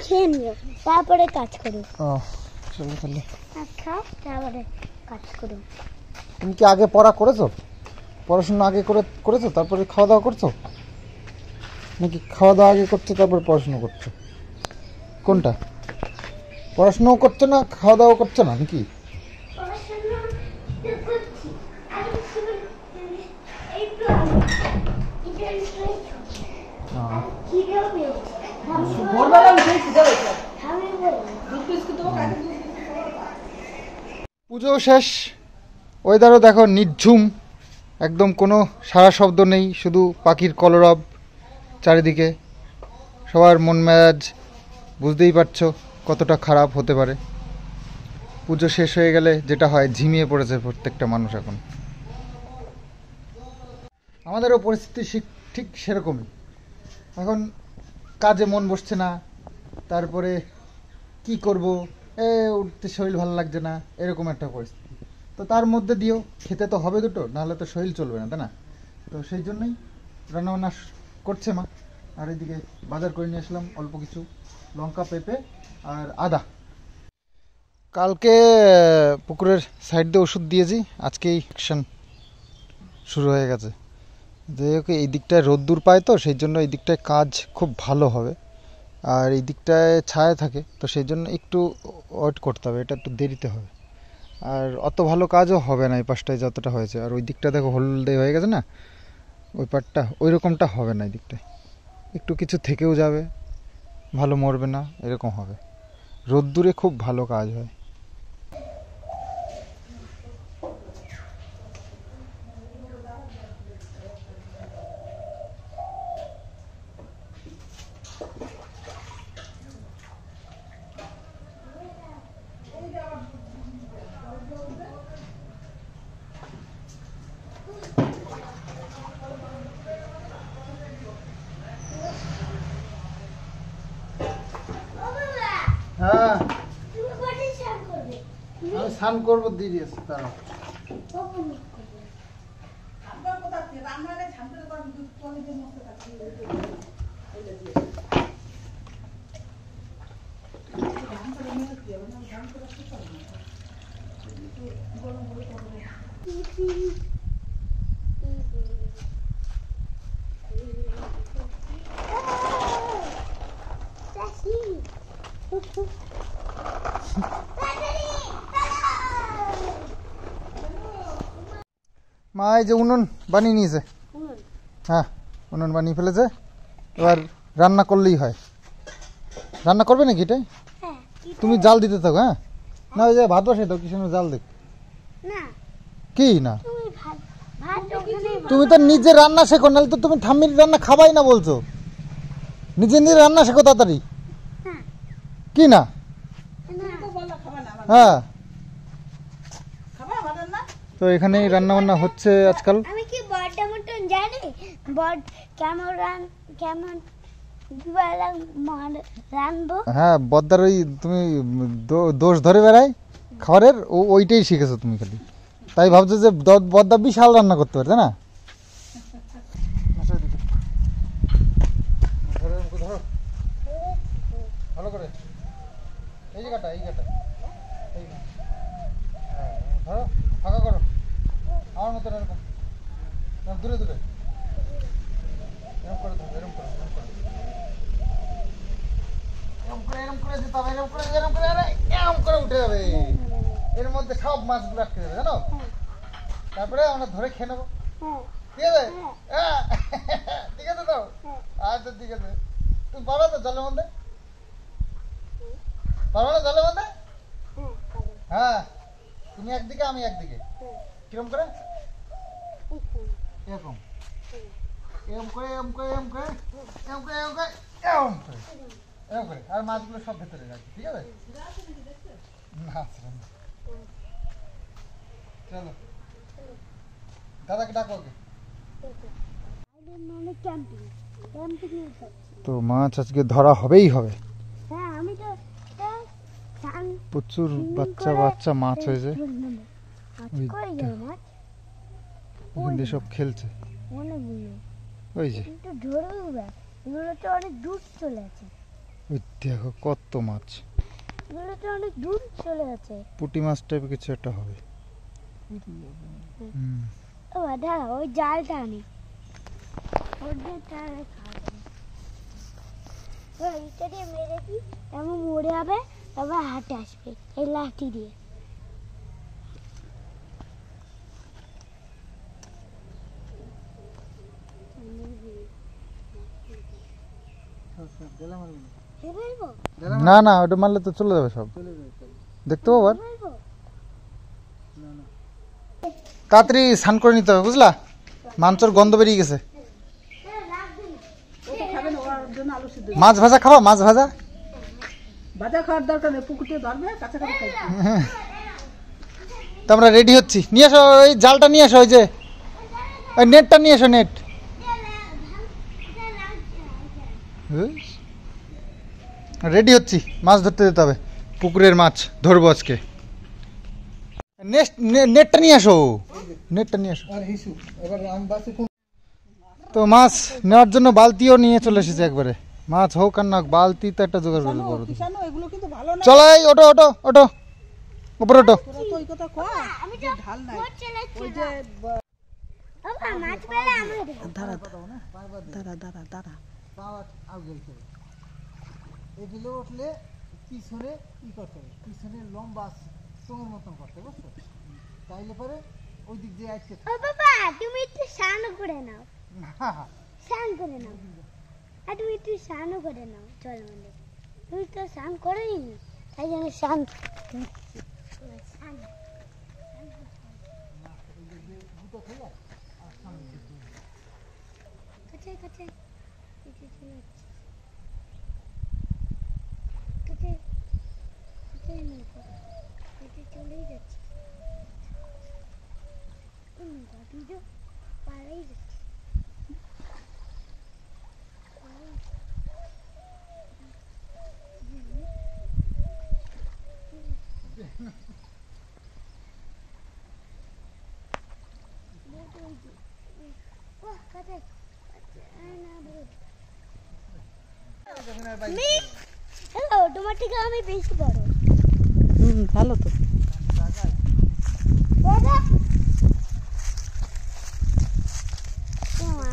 খেয়ে নিও, তারপরে কাজ করো। চলো তাহলে খাও, তারপরে কাজ করো। তুমি কি আগে পড়া করেছো? পড়াশোনা আগে করেছো তারপরে খাওয়া দাওয়া করছো, নাকি খাওয়া দাওয়া আগে করছো তারপরে পড়াশোনা করছো? কোনটা? পড়াশোনাও করছো না, খাওয়া দাওয়া করছো না নাকি? পুজো শেষ, ওয়েদারও দেখো নিঝুম, একদম কোনো সারা শব্দ নেই, শুধু পাখির কলরব চারিদিকে। সবার মন মেজাজ বুঝতেই পারছো কতটা খারাপ হতে পারে। পুজো শেষ হয়ে গেলে যেটা হয়, ঝিমিয়ে পড়েছে প্রত্যেকটা মানুষ এখন। আমাদেরও পরিস্থিতি ঠিক সেরকমই। এখন কাজে মন বসছে না, তারপরে কি করব, উঠতে শরীর ভালো লাগছে না, এরকম একটা পরিস্থিতি। তো তার মধ্যে দিয়েও খেতে তো হবে দুটো, নাহলে তো শরীর চলবে না, তাই না? তো সেই জন্যই রান্নাবান্না করছে মা। আর এদিকে বাজার করে নিয়ে আসলাম অল্প কিছু লঙ্কা, পেঁপে আর আদা। কালকে পুকুরের সাইড দিয়ে ওষুধ দিয়েছি, আজকেই অ্যাকশন শুরু হয়ে গেছে। যে এই দিকটায় রোদ্দুর পায়, তো সেই জন্য এই দিকটায় কাজ খুব ভালো হবে। আর এই দিকটায় ছায়া থাকে, তো সেই জন্য একটু ওয়েট করতে হবে, এটা একটু দেরিতে হবে। আর অত ভালো কাজও হবে না এই পাশটায় যতটা হয়েছে। আর ওই দিকটা দেখো হলদে হয়ে গেছে না, ওই পাটটা ওই রকমটা হবে না। এই দিকটায় একটু কিছু থেকেও যাবে, ভালো মরবে না, এরকম হবে। রোদ্দুরে খুব ভালো কাজ হয়। হ্যাঁ, আমি স্নান করবো, দিয়ে দিয়েছি তারা। মা এই যে উনুন বানিয়ে নিয়েছে। হ্যাঁ, উনুন বানিয়ে ফেলেছে, এবার রান্না করলেই হয়। রান্না করবে নাকি এটাই? তুমি জাল দিতে থাকো। হ্যাঁ, না ওই যে ভাত বসে তো, কিসের জাল দেখ কি না। তুমি তো নিজে রান্না শেখো, নাহলে তো তুমি ঠাম্মির রান্না খাবাই না বলছো। নিজে নিজে রান্না শেখো তাড়াতাড়ি, কি না? হ্যাঁ, তো এখানেই রান্না বান্না হচ্ছে আজকাল। আমি কি বড়টা মতন জানি বড় কেমন রানবো। হ্যাঁ, বদ্দার ওই তুমি দোষ ধরে বেড়াই খাবারের, ওইটাই শিখেছো তুমি খালি। তাই ভাবছো যে বদ্দা বিশাল রান্না করতে পারে, তাই না? ভালো করে এই জায়গাটা, এই জায়গাটা ধরো, ফাঁকা করো আমার মতন, এরকম দূরে দূরে এরকম করে ধরো, এরকম করে এরকম করে যেতে হবে, এরকম করে এরকম করে উঠে যাবে। এর মধ্যে সব মাছগুলো আটকে যাবে, জানো? তারপরে আমরা ধরে খেয়ে নেবো, ঠিক আছে? ঠিক আছে তো? আচ্ছা ঠিক আছে। তুমি পারো তো জলের মধ্যে? পারো না জলের মধ্যে? হ্যাঁ, তুমি একদিকে আমি একদিকে, কিরম করে? এরকম এরকম করে এরকম করে এরকম করে এরকম করে এরকম করে এরকম করে এরকম করে, আর মাছগুলো সব ভেতরে রাখি, ঠিক আছে? না চলো, দাদাকে ডাকো ওকে। তো মাছ আজকে ধরা হবেই হবে। প্রচুর বাচ্চা বাচ্চা মাছ হয়েছে, সব খেলছে ওই যে। অনেক দূর চলে আছে। ওই দেখো কত মাছ, এগুলো তো অনেক দূর চলে গেছে। পুঁটি মাছ টাইপের কিছু একটা হবে। হুম। ও দাঁড়া, ওই জালটা আনি, ওর দিয়ে তাহলে খাওয়া যাবে। এইটা দিয়ে মেরে কি এমন মরে যাবে, তারপর হাতে আসবে এই লাঠি দিয়ে। না না, ওটা মারলে তো চলে যাবে সব, দেখতে পাবো। আর তাড়াতাড়ি স্নান করে নিতে হবে, বুঝলা, মাংসর গন্ধ বেরিয়ে গেছে। মাছ ভাজা খাবা? মাছ ভাজা ভাজা খাওয়ার দরকার নেই, পুকুরে ধরবে কাছাকাছি খাইতে। তো আমরা রেডি হচ্ছি, নিয়ে আসো ওই জালটা, নিয়ে আসো, ওই যে ওই নেটটা নিয়ে এসো, নেট। রেডি হচ্ছি, মাছ ধরতে যেতে হবে, পুকুরের মাছ ধরবো আজকে। নেটটা নিয়ে আসো, নেটটা নিয়ে আসো। তো মাছ নেওয়ার জন্য বালতিও নিয়ে চলে এসেছে একবারে, মাছ হোক আর না হোক, বালতি তো একটা জোগাড় করে বড়। কিষানু, এগুলো কিন্তু ভালো না। চলো, এই ওটো ওটো ওটো, উপরে ওটো। তোরা তো ওই কথা কয়, যে ঢাল নাই। ওই যে বাবা মাছ পেলে আমরা দেবো। দাঁড়া দাঁড়া দাঁড়া দাঁড়া। এগুলো উঠলে পিছনে ই করতে হবে, পিছনে লম্বা চোঙের মতন করতে, বুঝছো? তাইলে পরে ওই দিক দিয়ে আসতে। ও বাবা তুমি একটু স্নান করে নাও, স্নান করে নাও, আর তুমি একটু স্নান করে নাও। চল মানে তুমি তো স্নান করেই নি, তাই জন্য স্নান কোথায় কোথায় কোথায় কোথায় নৌকা, চলেই যাচ্ছে নৌকা, তুই তো পাড়াই যাচ্ছিস। হ্যালো, তোমার থেকে আমি বেশি বড়। ভালো তো। দাদা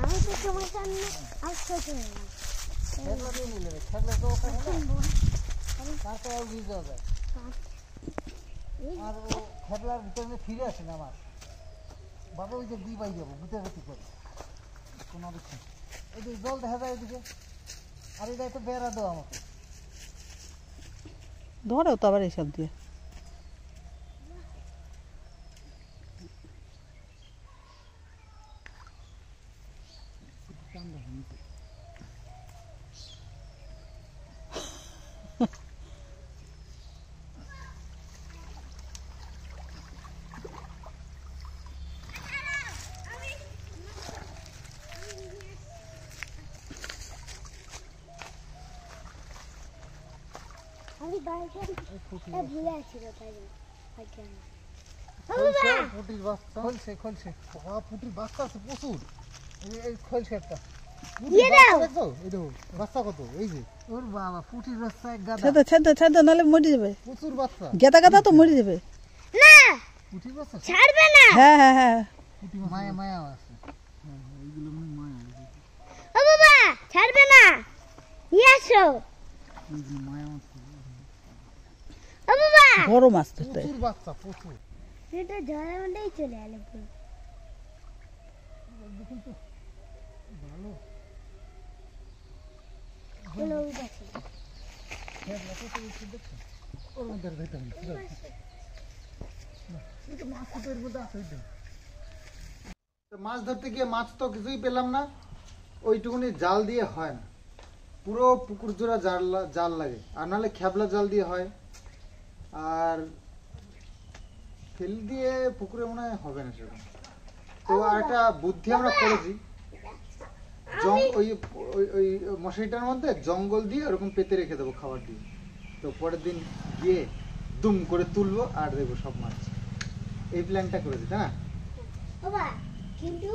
আমি তো তোমার সামনে আর ছোট হয়ে গেলাম। আর ও খেলার ভিতরে ফিরে আসে না মাছ, বাবা ওই যে দুই পাই যাবো গুতাগুতি করে কোনো অবস্থা। এই যে জল দেখা যায় এদিকে, আর এটা একটু বেড়া দাও আমাকে। ধরেও তো আবার এইসব দিয়ে। আমি বাইকে ভুলে আসছিল তাই জন্য। পুটির বাচ্চা খোলছে খোলছে, পুটির বাচ্চা আছে প্রচুর, এই খোলছে একটা। দিয়ে দাও। দেখো এই দেখো বাচ্চা কত, এই যে ওর বাবা পুটির বাচ্চা এক গাদা, ছেদে ছেদে ছেদে নাহলে মরে যাবে। প্রচুর বাচ্চা, গেদা গেদা তো মরে যাবে। না পুটির বাচ্চা ছাড়বে না। হ্যাঁ হ্যাঁ হ্যাঁ, পুটি মায়া মায়া আছে। এইগুলো মায়া ও বাবা ছাড়বে না, নিয়ে আসো। মায়া ও বাবা বড় মাছ তো তাই। প্রচুর বাচ্চা প্রচুর। সেটা জলের মধ্যেই চলে এলো পুরো। চলো ওই পাশে। ওর মধ্যে আর যাইতে হবে না। তো মাছ ধরতে গিয়ে মাছ তো কিছুই পেলাম না, ওইটুকুনি জাল দিয়ে হয় না, পুরো পুকুর জোড়া জাল লাগে, আর নাহলে খেবলা জাল দিয়ে হয়। আর ফেল দিয়ে পুকুরে মনে হয় হবে না সেরকম। তো আর একটা বুদ্ধি আমরা করেছি, ওই ওই মশারিটার মধ্যে জঙ্গল দিয়ে ওরকম পেতে রেখে দেবো খাবার দিয়ে, তো পরের দিন গিয়ে দুম করে তুলবো আর দেখবো সব মাছ। এই প্ল্যানটা করেছি, তাই না? বাবা কিন্তু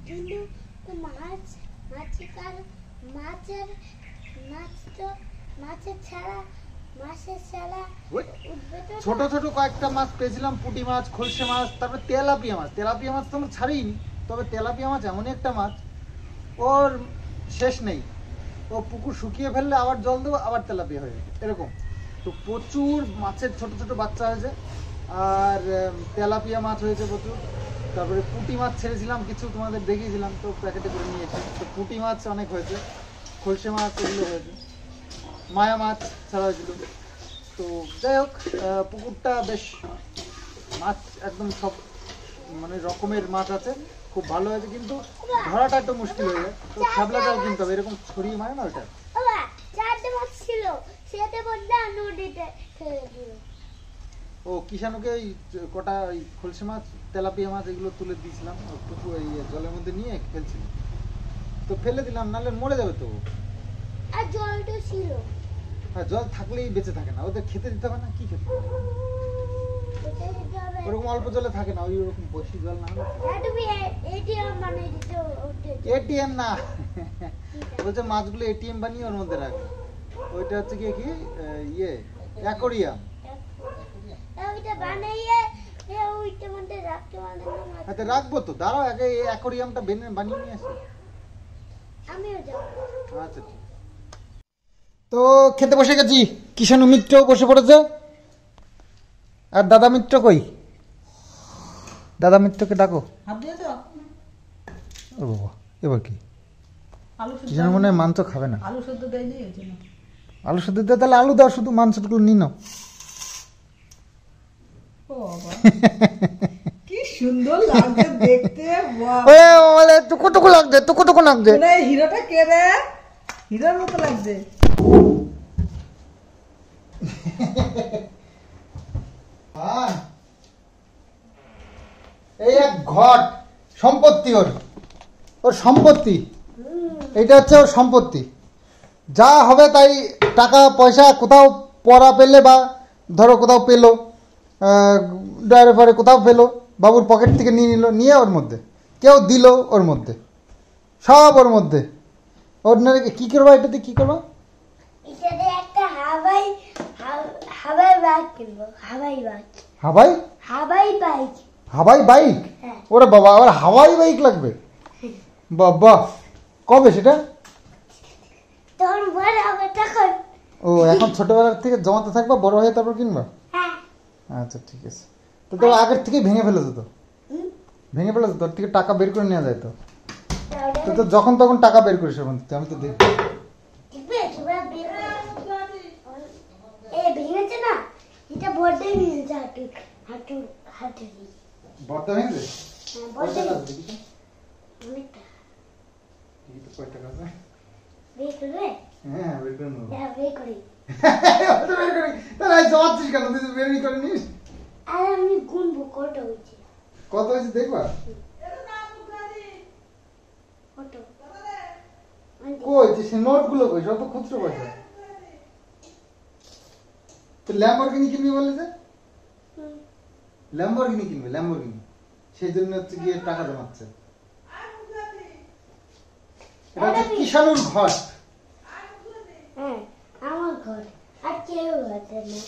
কিন্তু তো মাছ মাছ শিকার মাছের মাছ তো মাছের ছাড়া ওই উঠবে তো ছোট ছোট কয়েকটা মাছ পেয়েছিলাম, পুঁটি মাছ, খলসে মাছ, তারপরে তেলাপিয়া মাছ। তেলাপিয়া মাছ তো আমরা ছাড়িনি, তবে তেলাপিয়া মাছ এমনই একটা মাছ, ওর শেষ নেই। ও পুকুর শুকিয়ে ফেললে আবার জল দেবো, আবার তেলাপিয়া হয়ে যাবে এরকম। তো প্রচুর মাছের ছোট ছোট বাচ্চা হয়েছে, আর তেলাপিয়া মাছ হয়েছে প্রচুর। তারপরে পুঁটি মাছ ছেড়েছিলাম কিছু, তোমাদের দেখিয়েছিলাম, তো প্যাকেটে করে নিয়েছি। তো পুঁটি মাছ অনেক হয়েছে, খলসে মাছ এগুলো হয়েছে, মায়া মাছ ছাড়া হয়েছিল। তো যাই হোক, পুকুরটা বেশ মাছ একদম সব মানে রকমের মাছ আছে, খুব ভালো হয়েছে। কিন্তু ধরাটা একটু মুশকিল হয়ে যায়, তো খেবলা জাল কিনতে হবে, এরকম ছড়িয়ে মারে না ওটা। বাবা চারটে মাছ ছিল, সেটা বললে নদীতে ফেলে দিল। ও কিষানুকে ওই কটা ওই খলসে মাছ, তেলাপিয়া মাছ এগুলো তুলে দিয়েছিলাম, পুকুর এই জলের মধ্যে নিয়ে ফেলছিল, তো ফেলে দিলাম, নাহলে মরে যাবে তো। আর জলটা ছিল, হ্যাঁ জল থাকলেই বেঁচে থাকে না, ওদের খেতে দিতে হবে না, কি খেতে হবে? ওটা দিতে হবে। ওরকম অল্প জলে থাকে না, ওই ওরকম বেশি জল না হলে। হ্যাঁ, তুমি এটিএম বানিয়ে দিতে ওটা। এটিএম না, বলছে মাছগুলো এটিএম বানিয়ে ওর মধ্যে রাখবে। ওইটা হচ্ছে কি কি ইয়ে অ্যাকোরিয়াম। ওইটা বানিয়ে ওইটার মধ্যে রাখতে পারবে না। আচ্ছা রাখবো তো, দাঁড়াও আগে এই অ্যাকোরিয়ামটা বানিয়ে নিয়ে আসি। আমিও যাবো। আচ্ছা ঠিক। তো খেতে বসে গেছি, কিষাণু মিত্রও বসে পড়েছে। আর দাদা মিত্র কই? দাদা মিত্রকে ডাকো। হাত দিয়ে তো ও বাবা, এবার কি? আলু সেদ্ধ, কিষাণু মনে হয় মাংস খাবে না। আলু সেদ্ধ দেয়নি এই জন্য। আলু সেদ্ধ দিয়ে তাহলে আলু দাও, শুধু মাংসগুলো নিয়ে নাও। ও বাবা কি সুন্দর লাগছে দেখতে, বাহ! বলে টুকু টুকু লাগছে, টুকু টুকু লাগছে। মানে এই হিরোটা কে রে? হিরোর মতো লাগছে। এই এক ঘট সম্পত্তি, ওর সম্পত্তি, এইটা হচ্ছে ওর সম্পত্তি। যা হবে তাই, টাকা পয়সা কোথাও পড়া পেলে বা ধরো কোথাও পেলো, ড্রাইভারে কোথাও পেলো, বাবুর পকেট থেকে নিয়ে নিল, নিয়ে ওর মধ্যে, কেউ দিল ওর মধ্যে, সব ওর মধ্যে। ওর কি করবা এটাতে, কি করবা? এটাতে একটা হাওয়াই বাইক কিনবো। হাওয়াই বাইক। হাওয়াই হাওয়াই বাইক। হাওয়াই বাইক? হ্যাঁ। ওরে বাবা, আবার হাওয়াই বাইক লাগবে? বাবা, কবে সেটা? তখন বড় হবে তখন। ও এখন ছোটবেলার থেকে জমাতে থাকবা, বড় হয়ে তারপর কিনবা? হ্যাঁ। আচ্ছা ঠিক আছে। তো তো আগের থেকে ভেঙে ফেলেছো তো, ভেঙে ফেলেছো, তোর থেকে টাকা বের করে নেওয়া যায় তো। তো তো যখন তখন টাকা বের করিস, আমি তো দেখি। দেখবে তোমরা ভেঙেছে না, এটা বড়টাই ভেঙেছে। হাঁটু বড়টা ভেঙেছে? বড়টাই কয় টাকা আছে দেখি তো? অনেকটা। দেখি তো কয় টাকা আছে। বের করবে? হ্যাঁ বের করে নেবো। হ্যাঁ, বের করি। অত বের করি তাহলে জমাচ্ছিস কেন, তুই তো বেরই করে নিস। আর আমি গুনবো কত হয়েছে। কত হয়েছে দেখবা? কত? কই যে সে নোটগুলো কই, সব তো খুচরো পয়সা। তো ল্যাম্বরগিনি কিনবি বলে যে? ল্যাম্বরগিনি কিনবে, ল্যাম্বরগিনি, সেই জন্য হচ্ছে গিয়ে টাকা জমাচ্ছে। এটা হচ্ছে কিষাণুর ঘর। হ্যাঁ, আমার ঘর। আর কেউ ঘর না।